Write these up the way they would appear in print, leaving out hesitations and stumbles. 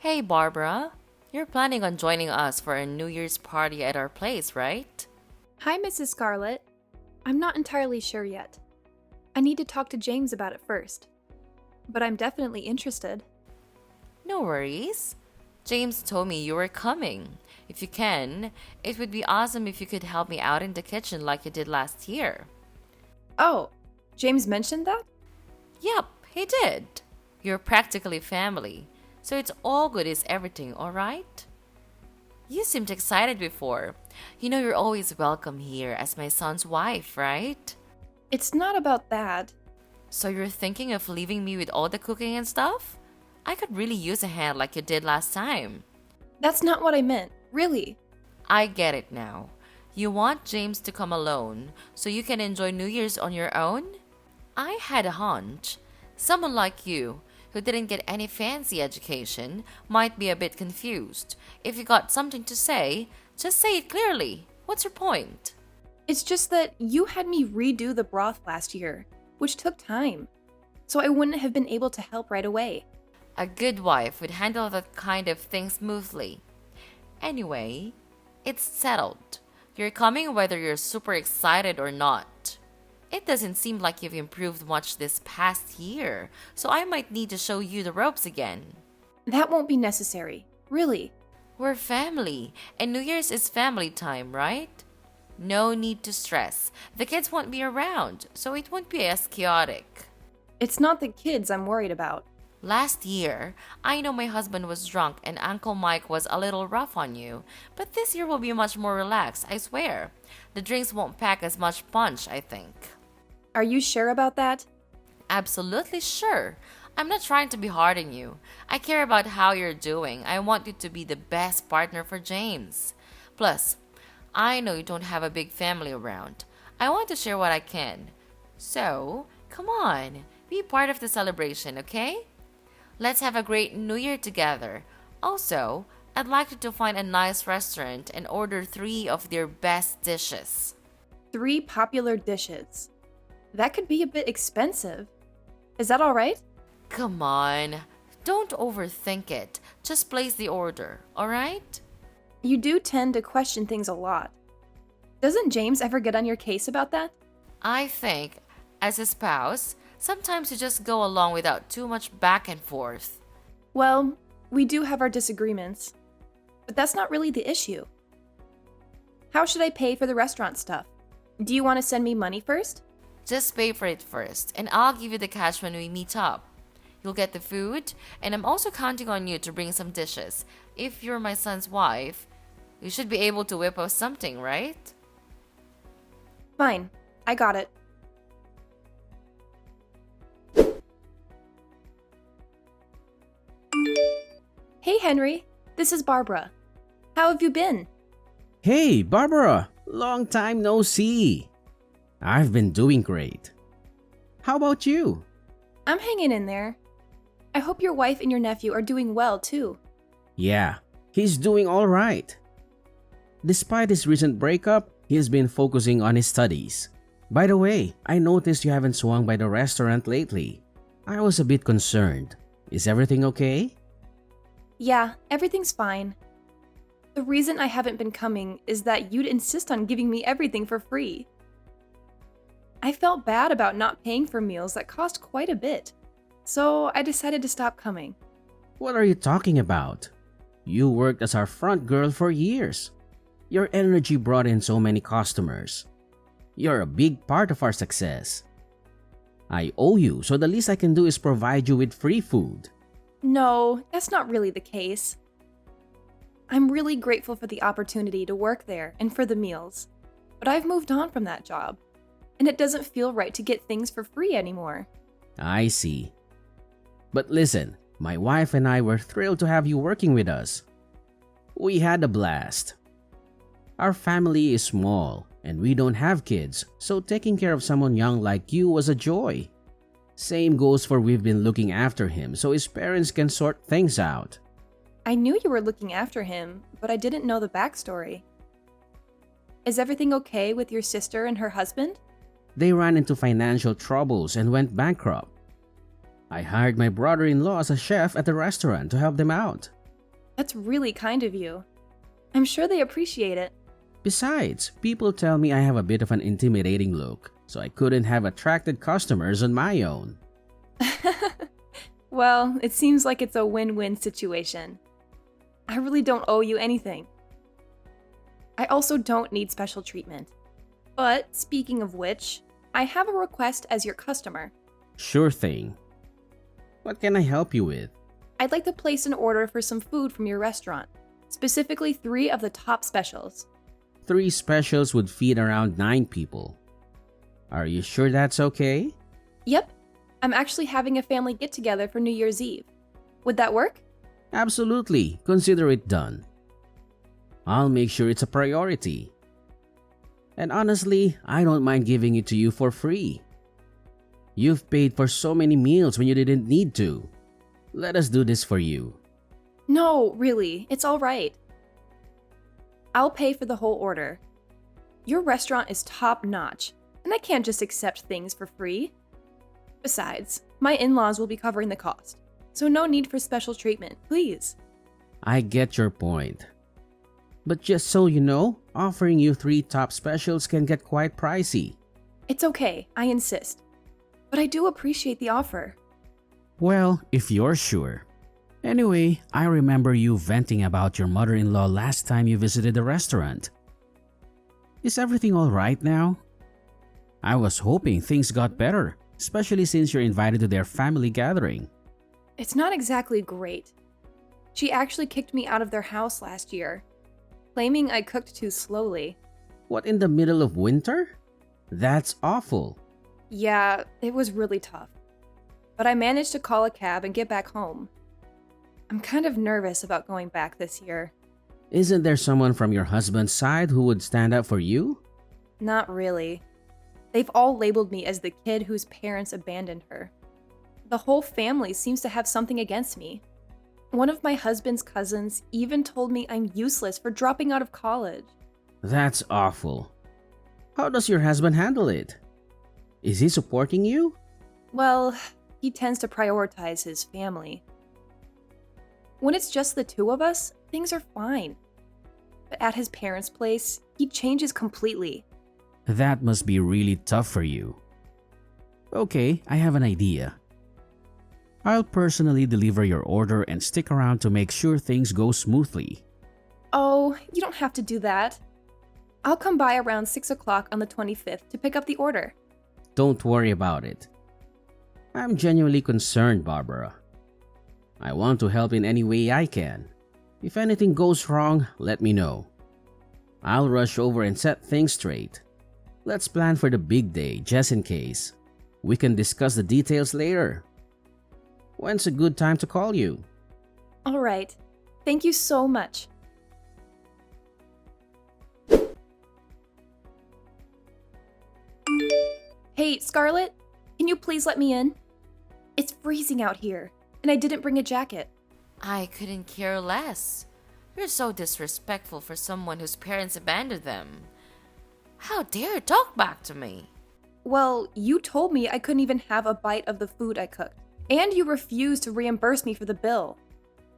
Hey Barbara, you're planning on joining us for a New Year's party at our place, right? Hi, Mrs. Scarlett. I'm not entirely sure yet. I need to talk to James about it first. But I'm definitely interested. No worries. James told me you were coming. If you can, it would be awesome if you could help me out in the kitchen like you did last year. Oh, James mentioned that? Yep, he did. You're practically family, so it's all good is everything, alright? You seemed excited before. You know you're always welcome here as my son's wife, right? It's not about that. So you're thinking of leaving me with all the cooking and stuff? I could really use a hand like you did last time. That's not what I meant, really. I get it now. You want James to come alone so you can enjoy New Year's on your own? I had a hunch. Someone like you, who didn't get any fancy education, might be a bit confused. If you got something to say, just say it clearly. What's your point? It's just that you had me redo the broth last year, which took time. So I wouldn't have been able to help right away. A good wife would handle that kind of thing smoothly. Anyway, it's settled. You're coming whether you're super excited or not. It doesn't seem like you've improved much this past year, so I might need to show you the ropes again. That won't be necessary, really. We're family, and New Year's is family time, right? No need to stress. The kids won't be around, so it won't be as chaotic. It's not the kids I'm worried about. Last year, I know my husband was drunk and Uncle Mike was a little rough on you, but this year will be much more relaxed, I swear. The drinks won't pack as much punch, I think. Are you sure about that? Absolutely sure. I'm not trying to be hard on you. I care about how you're doing. I want you to be the best partner for James. Plus, I know you don't have a big family around. I want to share what I can. So, come on, be part of the celebration, okay? Let's have a great New Year together. Also, I'd like you to find a nice restaurant and order 3 of their best dishes. 3 popular dishes. That could be a bit expensive. Is that all right? Come on, don't overthink it. Just place the order, alright? You do tend to question things a lot. Doesn't James ever get on your case about that? I think, as a spouse, sometimes you just go along without too much back and forth. Well, we do have our disagreements. But that's not really the issue. How should I pay for the restaurant stuff? Do you want to send me money first? Just pay for it first, and I'll give you the cash when we meet up. You'll get the food, and I'm also counting on you to bring some dishes. If you're my son's wife, you should be able to whip up something, right? Fine, I got it. Hey Henry, this is Barbara. How have you been? Hey, Barbara! Long time no see. I've been doing great. How about you? I'm hanging in there. I hope your wife and your nephew are doing well too. Yeah, he's doing all right. Despite his recent breakup, he's been focusing on his studies. By the way, I noticed you haven't swung by the restaurant lately. I was a bit concerned. Is everything okay? Yeah, everything's fine. The reason I haven't been coming is that you'd insist on giving me everything for free. I felt bad about not paying for meals that cost quite a bit, so I decided to stop coming. What are you talking about? You worked as our front girl for years. Your energy brought in so many customers. You're a big part of our success. I owe you, so the least I can do is provide you with free food. No, that's not really the case. I'm really grateful for the opportunity to work there and for the meals, but I've moved on from that job, and it doesn't feel right to get things for free anymore. I see. But listen, my wife and I were thrilled to have you working with us. We had a blast. Our family is small, and we don't have kids, so taking care of someone young like you was a joy. Same goes for we've been looking after him so his parents can sort things out. I knew you were looking after him, but I didn't know the backstory. Is everything okay with your sister and her husband? They ran into financial troubles and went bankrupt. I hired my brother-in-law as a chef at the restaurant to help them out. That's really kind of you. I'm sure they appreciate it. Besides, people tell me I have a bit of an intimidating look, so I couldn't have attracted customers on my own. Well, it seems like it's a win-win situation. I really don't owe you anything. I also don't need special treatment. But speaking of which, I have a request as your customer. Sure thing. What can I help you with? I'd like to place an order for some food from your restaurant, specifically 3 of the top specials. 3 specials would feed around 9 people. Are you sure that's okay? Yep, I'm actually having a family get-together for New Year's Eve. Would that work? Absolutely. Consider it done. I'll make sure it's a priority. And honestly, I don't mind giving it to you for free. You've paid for so many meals when you didn't need to. Let us do this for you. No, really, it's all right. I'll pay for the whole order. Your restaurant is top-notch, and I can't just accept things for free. Besides, my in-laws will be covering the cost, so no need for special treatment, please. I get your point. But just so you know, offering you 3 top specials can get quite pricey. It's okay, I insist. But I do appreciate the offer. Well, if you're sure. Anyway, I remember you venting about your mother-in-law last time you visited the restaurant. Is everything all right now? I was hoping things got better, especially since you're invited to their family gathering. It's not exactly great. She actually kicked me out of their house last year, claiming I cooked too slowly. What, in the middle of winter? That's awful. Yeah, it was really tough. But I managed to call a cab and get back home. I'm kind of nervous about going back this year. Isn't there someone from your husband's side who would stand up for you? Not really. They've all labeled me as the kid whose parents abandoned her. The whole family seems to have something against me. One of my husband's cousins even told me I'm useless for dropping out of college. That's awful. How does your husband handle it? Is he supporting you? Well, he tends to prioritize his family. When it's just the 2 of us, things are fine. But at his parents' place, he changes completely. That must be really tough for you. Okay, I have an idea. I'll personally deliver your order and stick around to make sure things go smoothly. Oh, you don't have to do that. I'll come by around 6 o'clock on the 25th to pick up the order. Don't worry about it. I'm genuinely concerned, Barbara. I want to help in any way I can. If anything goes wrong, let me know. I'll rush over and set things straight. Let's plan for the big day just in case. We can discuss the details later. When's a good time to call you? All right. Thank you so much. Hey, Scarlett, can you please let me in? It's freezing out here, and I didn't bring a jacket. I couldn't care less. You're so disrespectful for someone whose parents abandoned them. How dare you talk back to me? Well, you told me I couldn't even have a bite of the food I cooked, and you refused to reimburse me for the bill.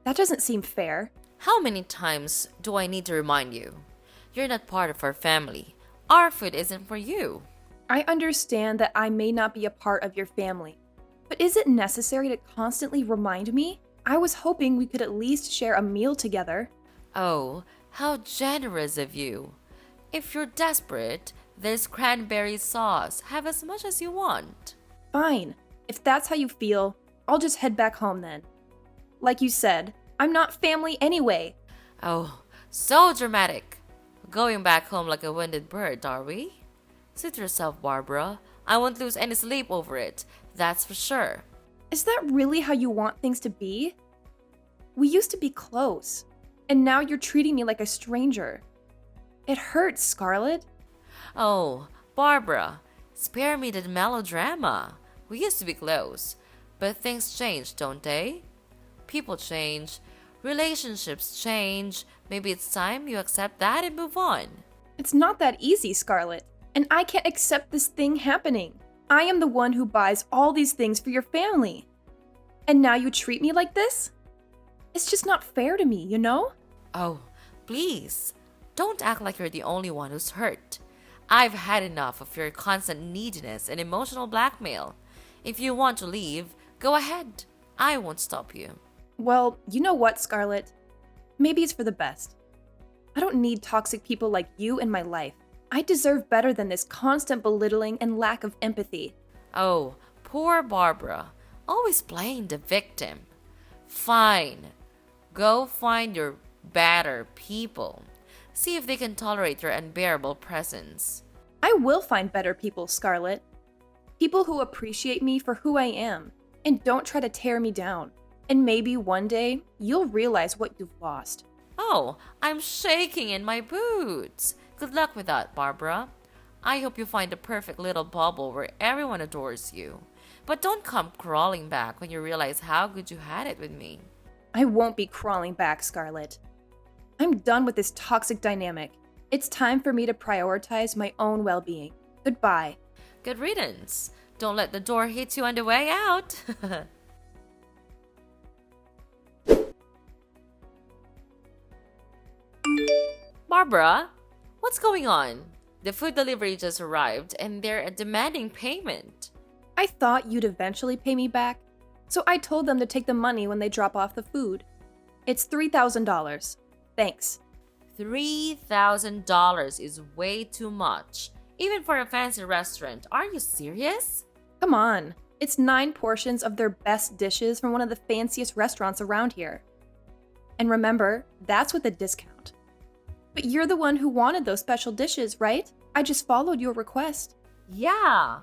That doesn't seem fair. How many times do I need to remind you? You're not part of our family. Our food isn't for you. I understand that I may not be a part of your family, but is it necessary to constantly remind me? I was hoping we could at least share a meal together. Oh, how generous of you. If you're desperate, there's cranberry sauce. Have as much as you want. Fine. If that's how you feel, I'll just head back home then. Like you said, I'm not family anyway. Oh, so dramatic. Going back home like a winded bird, are we? Sit yourself, Barbara. I won't lose any sleep over it. That's for sure. Is that really how you want things to be? We used to be close, and now you're treating me like a stranger. It hurts, Scarlett. Oh, Barbara, spare me the melodrama. We used to be close, but things change, don't they? People change, relationships change. Maybe it's time you accept that and move on. It's not that easy, Scarlett, and I can't accept this thing happening. I am the one who buys all these things for your family. And now you treat me like this? It's just not fair to me, you know? Oh, please, don't act like you're the only one who's hurt. I've had enough of your constant neediness and emotional blackmail. If you want to leave, go ahead. I won't stop you. Well, you know what, Scarlett? Maybe it's for the best. I don't need toxic people like you in my life. I deserve better than this constant belittling and lack of empathy. Oh, poor Barbara, always playing the victim. Fine, go find your better people. See if they can tolerate your unbearable presence. I will find better people, Scarlett. People who appreciate me for who I am and don't try to tear me down. And maybe one day you'll realize what you've lost. Oh, I'm shaking in my boots. Good luck with that, Barbara. I hope you find the perfect little bubble where everyone adores you. But don't come crawling back when you realize how good you had it with me. I won't be crawling back, Scarlett. I'm done with this toxic dynamic. It's time for me to prioritize my own well-being. Goodbye. Good riddance. Don't let the door hit you on the way out. Barbara, what's going on? The food delivery just arrived and they're demanding payment. I thought you'd eventually pay me back, so I told them to take the money when they drop off the food. It's $3,000. Thanks. $3,000 is way too much, even for a fancy restaurant. Are you serious? Come on. It's 9 portions of their best dishes from one of the fanciest restaurants around here. And remember, that's with a discount. But you're the one who wanted those special dishes, right? I just followed your request. Yeah,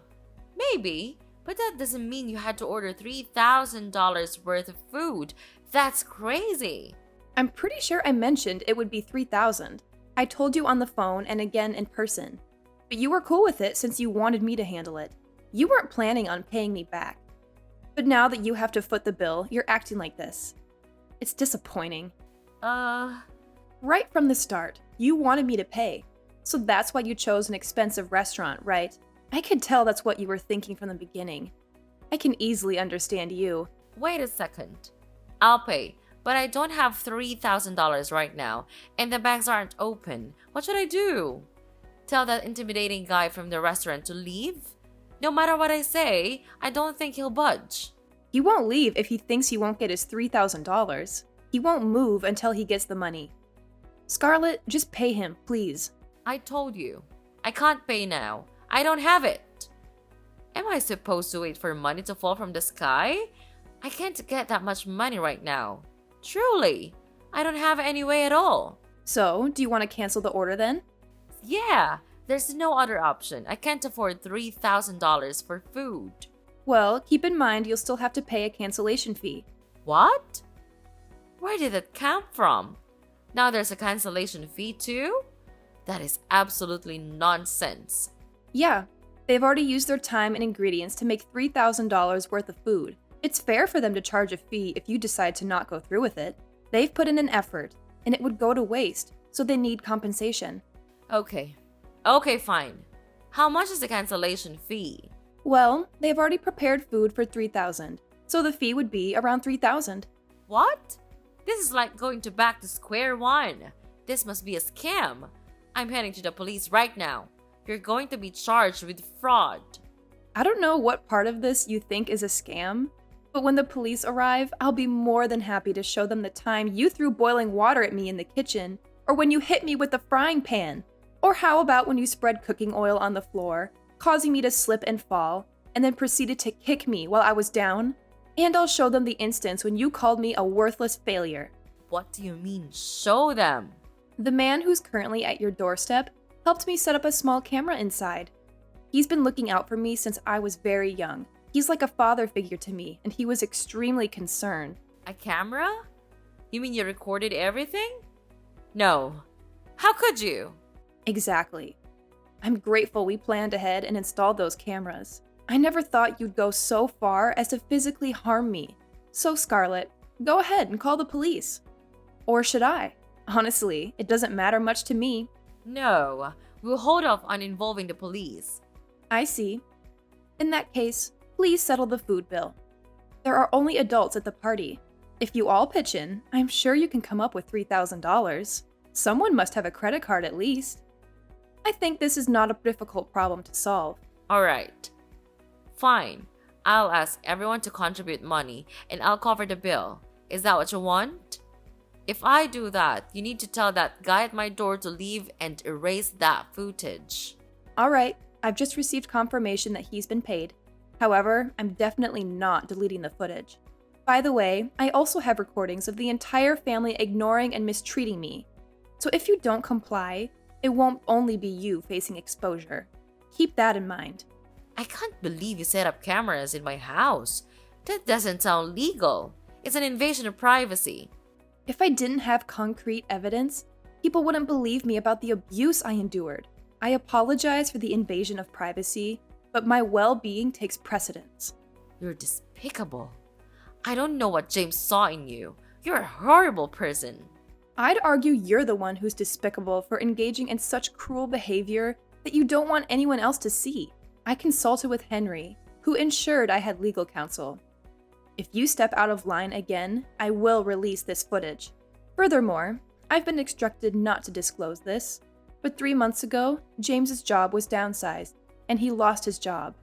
maybe, but that doesn't mean you had to order $3,000 worth of food. That's crazy. I'm pretty sure I mentioned it would be $3,000. I told you on the phone and again in person. But you were cool with it since you wanted me to handle it. You weren't planning on paying me back. But now that you have to foot the bill, you're acting like this. It's disappointing. Right from the start, you wanted me to pay. So that's why you chose an expensive restaurant, right? I could tell that's what you were thinking from the beginning. I can easily understand you. Wait a second. I'll pay, but I don't have $3,000 right now, and the banks aren't open. What should I do? Tell that intimidating guy from the restaurant to leave? No matter what I say, I don't think he'll budge. He won't leave if he thinks he won't get his $3,000. He won't move until he gets the money. Scarlett, just pay him, please. I told you. I can't pay now. I don't have it. Am I supposed to wait for money to fall from the sky? I can't get that much money right now. Truly, I don't have any way at all. So, do you want to cancel the order then? Yeah, there's no other option. I can't afford $3,000 for food. Well, keep in mind you'll still have to pay a cancellation fee. What? Where did that come from? Now there's a cancellation fee too? That is absolutely nonsense. Yeah, they've already used their time and ingredients to make $3,000 worth of food. It's fair for them to charge a fee if you decide to not go through with it. They've put in an effort, and it would go to waste, so they need compensation. Okay, fine. How much is the cancellation fee? Well, they've already prepared food for $3,000, so the fee would be around $3,000. What? This is like going to back to square one. This must be a scam. I'm heading to the police right now. You're going to be charged with fraud. I don't know what part of this you think is a scam, but when the police arrive, I'll be more than happy to show them the time you threw boiling water at me in the kitchen, or when you hit me with the frying pan. Or how about when you spread cooking oil on the floor, causing me to slip and fall, and then proceeded to kick me while I was down? And I'll show them the instance when you called me a worthless failure. What do you mean, show them? The man who's currently at your doorstep helped me set up a small camera inside. He's been looking out for me since I was very young. He's like a father figure to me, and he was extremely concerned. A camera? You mean you recorded everything? No. How could you? Exactly. I'm grateful we planned ahead and installed those cameras. I never thought you'd go so far as to physically harm me. So, Scarlett, go ahead and call the police. Or should I? Honestly, it doesn't matter much to me. No, we'll hold off on involving the police. I see. In that case, please settle the food bill. There are only adults at the party. If you all pitch in, I'm sure you can come up with $3,000. Someone must have a credit card at least. I think this is not a difficult problem to solve. Alright. Fine. I'll ask everyone to contribute money and I'll cover the bill. Is that what you want? If I do that, you need to tell that guy at my door to leave and erase that footage. Alright, I've just received confirmation that he's been paid. However, I'm definitely not deleting the footage. By the way, I also have recordings of the entire family ignoring and mistreating me. So if you don't comply, it won't only be you facing exposure. Keep that in mind. I can't believe you set up cameras in my house. That doesn't sound legal. It's an invasion of privacy. If I didn't have concrete evidence, people wouldn't believe me about the abuse I endured. I apologize for the invasion of privacy, but my well-being takes precedence. You're despicable. I don't know what James saw in you. You're a horrible person. I'd argue you're the one who's despicable for engaging in such cruel behavior that you don't want anyone else to see. I consulted with Henry, who ensured I had legal counsel. If you step out of line again, I will release this footage. Furthermore, I've been instructed not to disclose this, but 3 months ago, James's job was downsized, and he lost his job.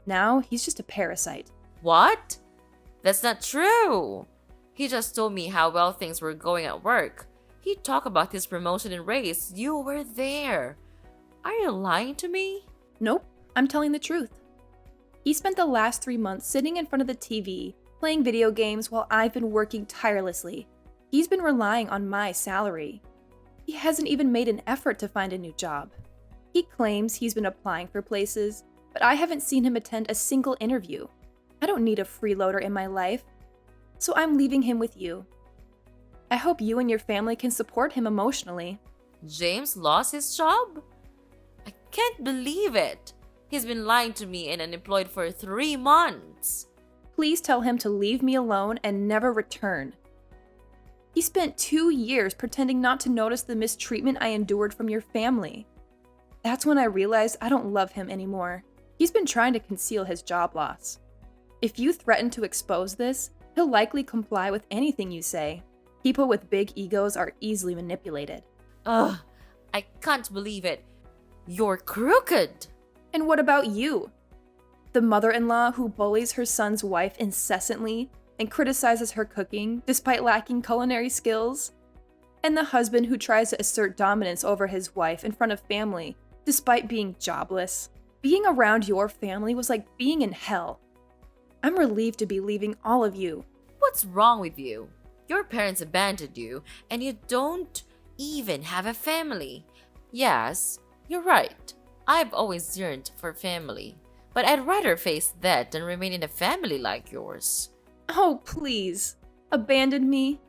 Now, he's just a parasite. What? That's not true. He just told me how well things were going at work. He talked about his promotion and raise. You were there. Are you lying to me? Nope, I'm telling the truth. He spent the last 3 months sitting in front of the TV, playing video games while I've been working tirelessly. He's been relying on my salary. He hasn't even made an effort to find a new job. He claims he's been applying for places, but I haven't seen him attend a single interview. I don't need a freeloader in my life, so I'm leaving him with you. I hope you and your family can support him emotionally. James lost his job? I can't believe it. He's been lying to me and unemployed for 3 months. Please tell him to leave me alone and never return. He spent 2 years pretending not to notice the mistreatment I endured from your family. That's when I realized I don't love him anymore. He's been trying to conceal his job loss. If you threaten to expose this, he'll likely comply with anything you say. People with big egos are easily manipulated. Ugh, I can't believe it. You're crooked. And what about you? The mother-in-law who bullies her son's wife incessantly and criticizes her cooking despite lacking culinary skills? And the husband who tries to assert dominance over his wife in front of family despite being jobless? Being around your family was like being in hell. I'm relieved to be leaving all of you. What's wrong with you? Your parents abandoned you, and you don't even have a family. Yes, you're right. I've always yearned for family, but I'd rather face that than remain in a family like yours. Oh, please. Abandon me?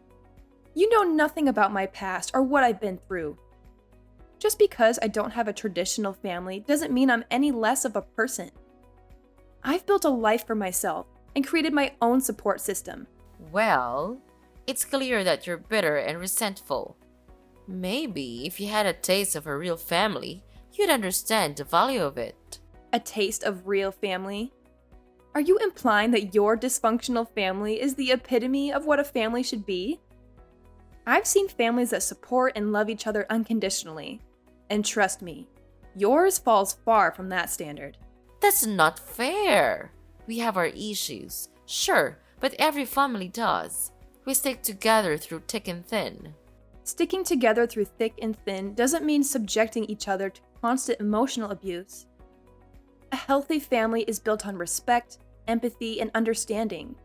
You know nothing about my past or what I've been through. Just because I don't have a traditional family doesn't mean I'm any less of a person. I've built a life for myself and created my own support system. Well, it's clear that you're bitter and resentful. Maybe if you had a taste of a real family, you'd understand the value of it. A taste of real family? Are you implying that your dysfunctional family is the epitome of what a family should be? I've seen families that support and love each other unconditionally. And trust me, yours falls far from that standard. That's not fair. We have our issues, sure, but every family does. We stick together through thick and thin. Sticking together through thick and thin doesn't mean subjecting each other to constant emotional abuse. A healthy family is built on respect, empathy, and understanding.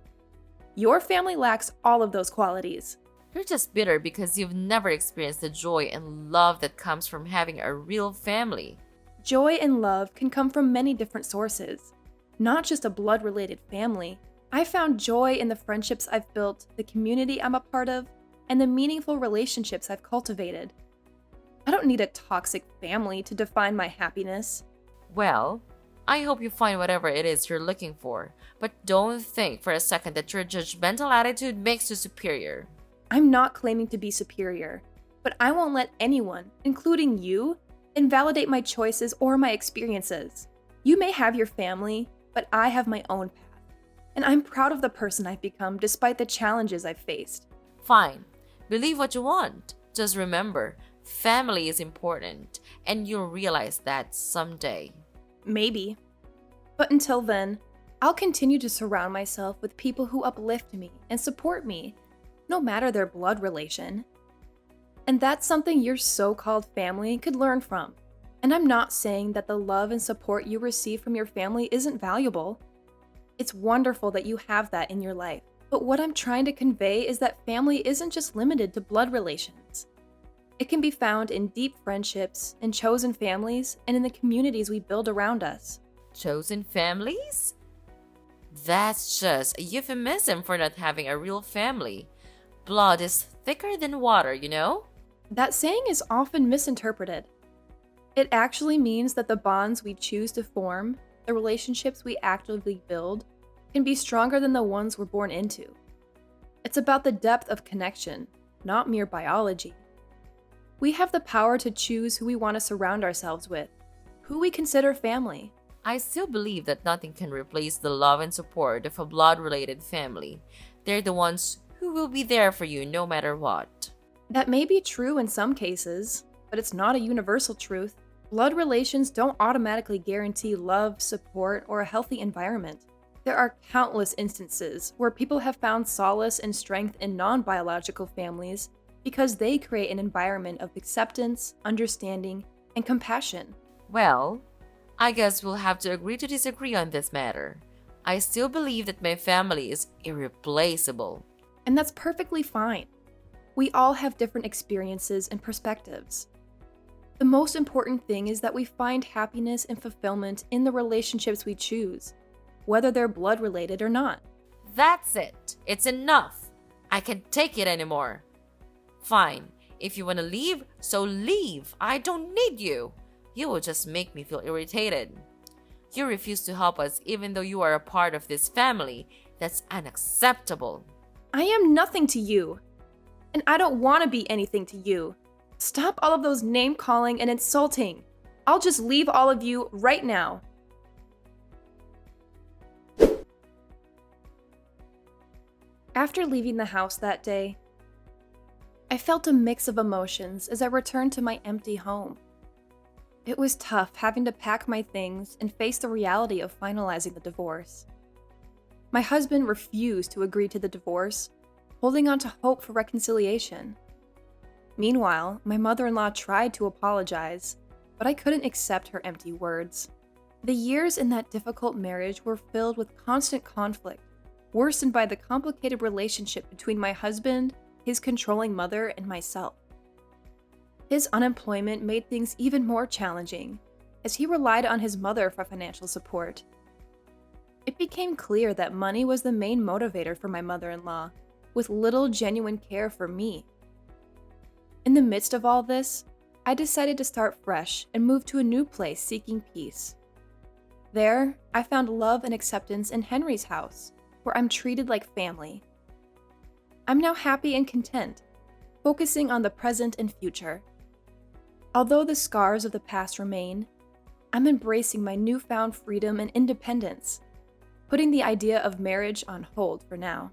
Your family lacks all of those qualities. You're just bitter because you've never experienced the joy and love that comes from having a real family. Joy and love can come from many different sources, not just a blood-related family. I found joy in the friendships I've built, the community I'm a part of, and the meaningful relationships I've cultivated. I don't need a toxic family to define my happiness. Well, I hope you find whatever it is you're looking for, but don't think for a second that your judgmental attitude makes you superior. I'm not claiming to be superior, but I won't let anyone, including you, invalidate my choices or my experiences. You may have your family, but I have my own path. And I'm proud of the person I've become despite the challenges I've faced. Fine. Believe what you want. Just remember, family is important, and you'll realize that someday. Maybe. But until then, I'll continue to surround myself with people who uplift me and support me, no matter their blood relation. And that's something your so-called family could learn from. And I'm not saying that the love and support you receive from your family isn't valuable. It's wonderful that you have that in your life. But what I'm trying to convey is that family isn't just limited to blood relations. It can be found in deep friendships, in chosen families, and in the communities we build around us. Chosen families? That's just a euphemism for not having a real family. Blood is thicker than water, you know? That saying is often misinterpreted. It actually means that the bonds we choose to form, the relationships we actively build, can be stronger than the ones we're born into. It's about the depth of connection, not mere biology. We have the power to choose who we want to surround ourselves with, who we consider family. I still believe that nothing can replace the love and support of a blood-related family. They're the ones who will be there for you no matter what. That may be true in some cases, but it's not a universal truth. Blood relations don't automatically guarantee love, support, or a healthy environment. There are countless instances where people have found solace and strength in non-biological families because they create an environment of acceptance, understanding, and compassion. Well, I guess we'll have to agree to disagree on this matter. I still believe that my family is irreplaceable. And that's perfectly fine. We all have different experiences and perspectives. The most important thing is that we find happiness and fulfillment in the relationships we choose, whether they're blood-related or not. That's it. It's enough. I can't take it anymore. Fine. If you want to leave, so leave. I don't need you. You will just make me feel irritated. You refuse to help us even though you are a part of this family. That's unacceptable. I am nothing to you, and I don't want to be anything to you. Stop all of those name-calling and insulting. I'll just leave all of you right now. After leaving the house that day, I felt a mix of emotions as I returned to my empty home. It was tough having to pack my things and face the reality of finalizing the divorce. My husband refused to agree to the divorce, holding on to hope for reconciliation. Meanwhile, my mother-in-law tried to apologize, but I couldn't accept her empty words. The years in that difficult marriage were filled with constant conflict, worsened by the complicated relationship between my husband, his controlling mother, and myself. His unemployment made things even more challenging, as he relied on his mother for financial support. It became clear that money was the main motivator for my mother-in-law, with little genuine care for me. In the midst of all this, I decided to start fresh and move to a new place seeking peace. There, I found love and acceptance in Henry's house, where I'm treated like family. I'm now happy and content, focusing on the present and future. Although the scars of the past remain, I'm embracing my newfound freedom and independence, putting the idea of marriage on hold for now.